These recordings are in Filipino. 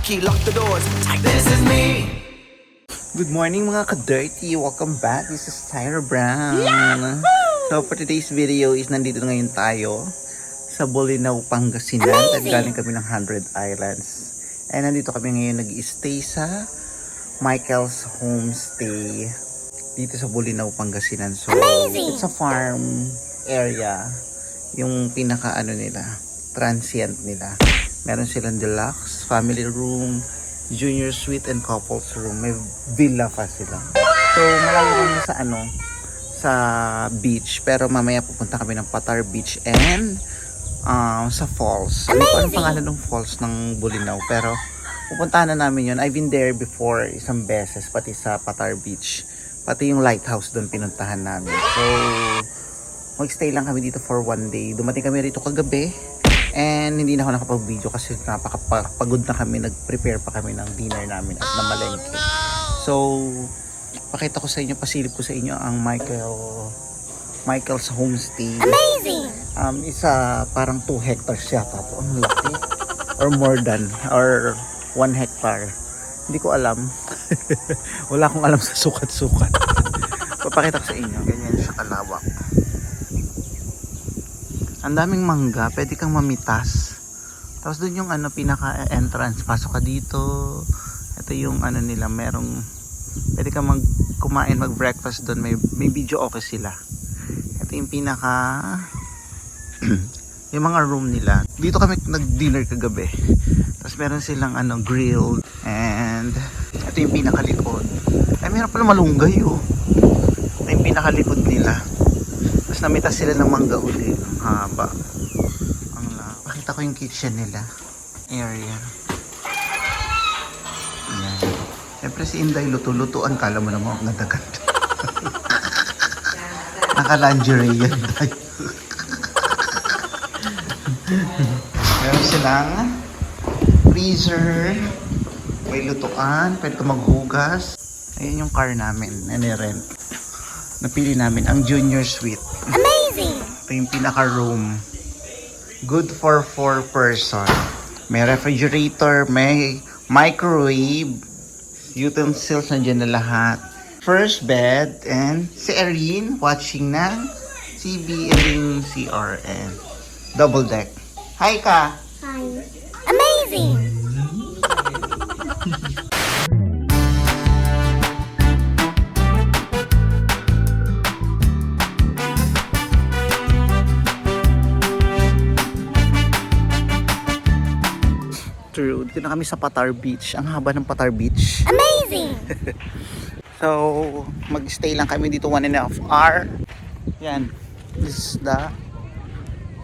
key, lock the doors. This is me. Good morning mga ka-dirty! Welcome back! This is Tyra Brown! Yahoo! So for today's video is nandito ngayon tayo sa Bolinao, Pangasinan. At galing kami ng 100 Islands. And nandito kami ngayon nag-stay sa Michael's Homestay dito sa Bolinao, Pangasinan. So it's a farm area. Yung pinaka nila, transient nila. Meron silang deluxe, family room, junior suite and couples room. May villa pa sila. So malayo kami sa sa beach, pero mamaya pupunta kami ng Patar Beach and sa falls. Ano pa ang pangalan ng falls ng Bolinao, pero pupuntahan na namin yun. I've been there before isang beses, pati sa Patar Beach, pati yung lighthouse doon pinuntahan namin. So mag-stay lang kami dito for one day. Dumating kami rito kagabi and hindi na ako nakapag-video kasi napakapagod na kami. Nag-prepare pa kami ng dinner namin at namalengke. So pakita ko sa inyo, pasilip ko sa inyo ang Michael's Homestay. Amazing! Isa parang 2 hectares yata to. Ang laki. Or more than, or 1 hectare. Hindi ko alam. Wala akong alam sa sukat-sukat. Papakita ko sa inyo. Ganyan siya kalawak. Ang daming mangga, pwede kang mamitas. Tapos doon yung pinaka-entrance, pasok ka dito. Ito yung nila, merong pwede kang kumain, mag-breakfast doon. May video okay sila. Ito yung pinaka yung mga room nila. Dito kami nag-dinner kagabi. Tapos meron silang grilled. And ito yung pinakalikod. Ay, meron pala malunggay Ito yung pinakalikod nila. Tapos namitas sila ng mangga uli. Ang haba. Pakita ko yung kitchen nila. Area. Ayan. Siyempre si Inday luto-lutuan. Kala mo naman ang ganda-ganda. Naka-lingerie yan, Day. Meron silang freezer. May lutuan. Pwede ka maghugas. Ayan yung car namin. Nani-rent. Napili namin ang junior suite. Amazing! Ito yung pinaka-room. Good for 4 person. May refrigerator, may microwave, utensils nandiyan na lahat. First bed, and si Erin watching ng CBN CRN. Double deck. Hi ka! Hi. Amazing! True. Dito na kami sa Patar Beach. Ang haba ng Patar Beach. Amazing! So, mag-stay lang kami dito 1.5 hour. Yan. This is the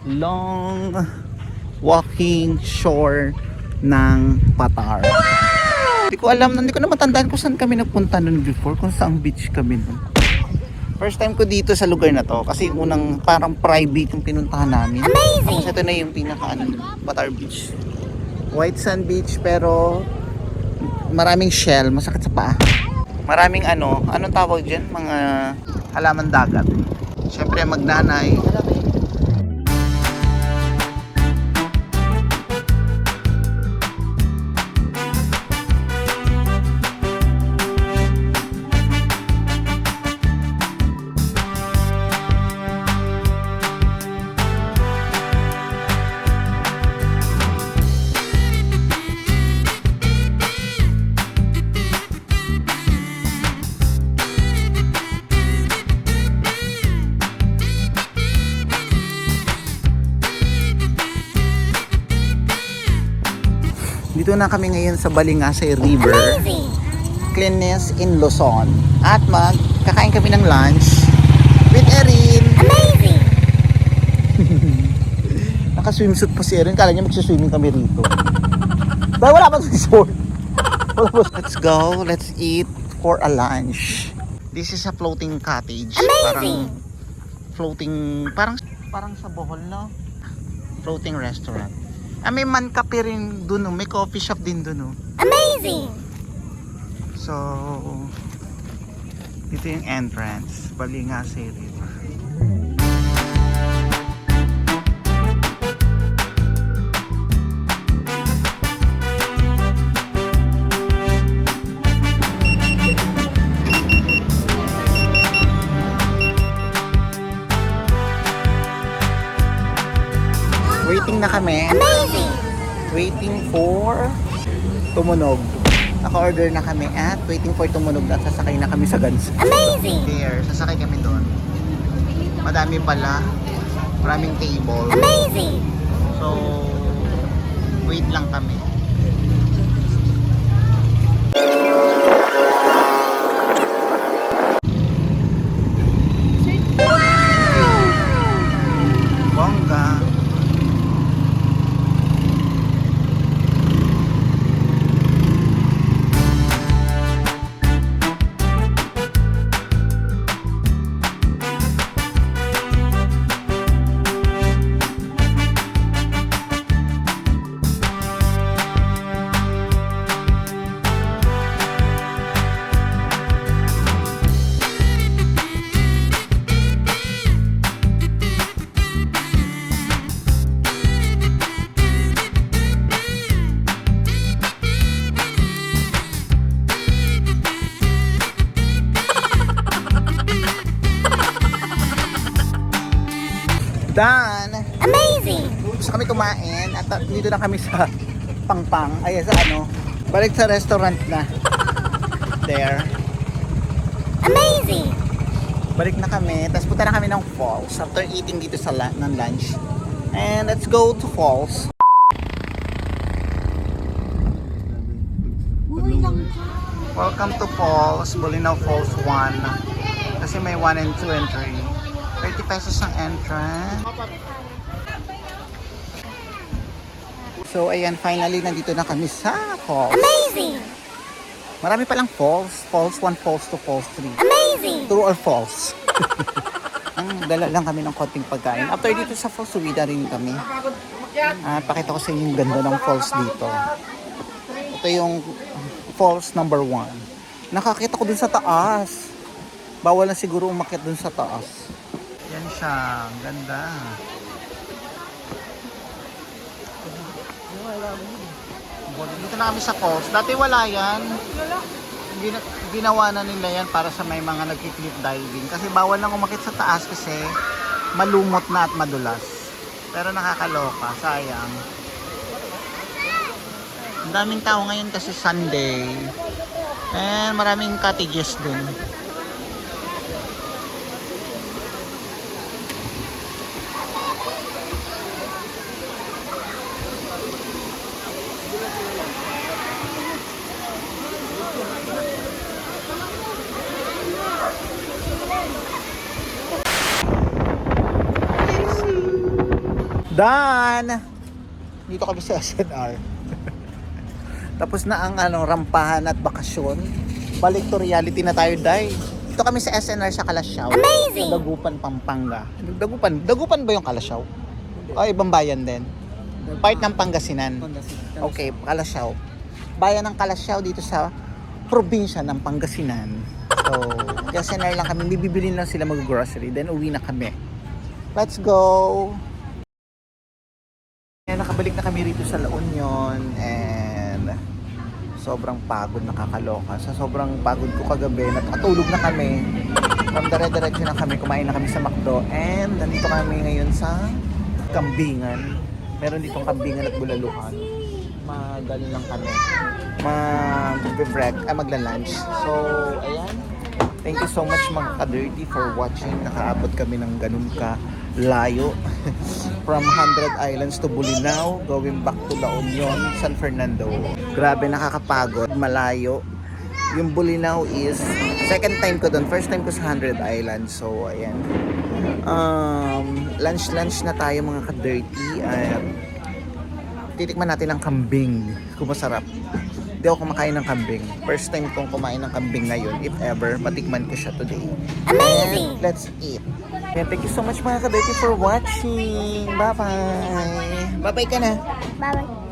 long walking shore ng Patar. Hindi ko alam, hindi ko na matandaan kung saan kami nagpunta nun before, kung saan beach kami nun. First time ko dito sa lugar na to kasi unang parang private yung pinuntahan namin. Amazing! Tapos ito na yung pinaka Patar Beach. White Sand Beach, pero maraming shell, masakit sa paa. Maraming anong tawag dyan? Mga halaman dagat. Siyempre magnanay. Dito na kami ngayon sa Balingasay River. Amazing! Cleanliness in Luzon. At kakain kami ng lunch with Erin. Amazing! Naka-swimsuit pa si Erin. Kala niya magsiswimming kami rito. Dahil wala pa resort. Let's go. Let's eat for a lunch. This is a floating cottage. Amazing! Parang sa Bohol, no? Floating restaurant. May man kape rin dun, may coffee shop din dun. Amazing! So, dito yung entrance, Balingasay River. Waiting na kami. Amazing. Waiting for tumunog. Naka-order na kami at waiting for tumunog at sasakay na kami sa Guns. Amazing. There, sasakay kami doon. Madami pala. Maraming table. Amazing. So, wait lang kami. Bongga. Done! Amazing. Gusto kami kumain at dito na kami sa Pangpang. Ay, sa ano? Balik sa restaurant na. There. Amazing. Balik na kami. Tapos punta na kami ng falls after eating dito sa ng lunch. And let's go to falls. Welcome to Falls, Bolinao Falls 1. Kasi may 1 and 2 entry. 30 pesos ang entrance. So ayan, finally nandito na kami sa falls. Amazing. Marami palang falls. Falls 1, falls 2, falls 3. Amazing. True or false? Dala lang kami ng konting pagkain. After dito sa falls, suwida rin kami. At pakita ko sa inyo yung ganda ng falls dito. Ito yung falls number 1. Nakakita ko dun sa taas. Bawal na siguro umakyat dun sa taas. Yan siya. Ang ganda. Dito na kami sa falls. Dati wala yan. Ginawa na nila yan para sa may mga nagki-cliff diving. Kasi bawal lang umakyat sa taas kasi malumot na at madulas. Pero nakakaloka. Sayang. Ang daming tao ngayon kasi Sunday. And maraming cottages din. Done! Dito kami sa SNR. Tapos na ang rampahan at bakasyon. Balik to reality na tayo, Day. Dito kami sa SNR sa Kalasyaw. Amazing! Dagupan, Pampanga. Dagupan ba yung Kalasyaw? O ibang bayan din? Part ng Pangasinan. Okay, Kalasyaw. Bayan ng Kalasyaw dito sa probinsya ng Pangasinan. So, SNR lang kami. Bibili lang sila mag-grocery. Then uwi na kami. Let's go! Nakabalik na kami rito sa La Union and sobrang pagod, nakakaloka. Sa sobrang pagod ko kagabi, nakatulog na kami. From dire-diretso na kami, kumain na kami sa McDo and nandito kami ngayon sa Kambingan. Meron ditong Kambingan at Bulaluhan. Magaling lang kami. Magla-lunch. So, ayan. Thank you so much mga ka-dirty for watching. Nakaabot kami ng ganun ka layo. From 100 Islands to Bolinao, going back to La Union, San Fernando. Grabe, nakakapagod, malayo. Yung Bolinao is second time ko doon. First time ko sa 100 Islands. So, ayan. Lunch na tayo mga ka-dirty. Titikman natin ang kambing. Kung masarap. Hindi ako kumakain ng kambing. First time kong kumain ng kambing ngayon. If ever, matikman ko siya today. Amazing! And let's eat. And thank you so much mga ka-dirty for watching. Bye-bye. Bye-bye ka na. Bye-bye.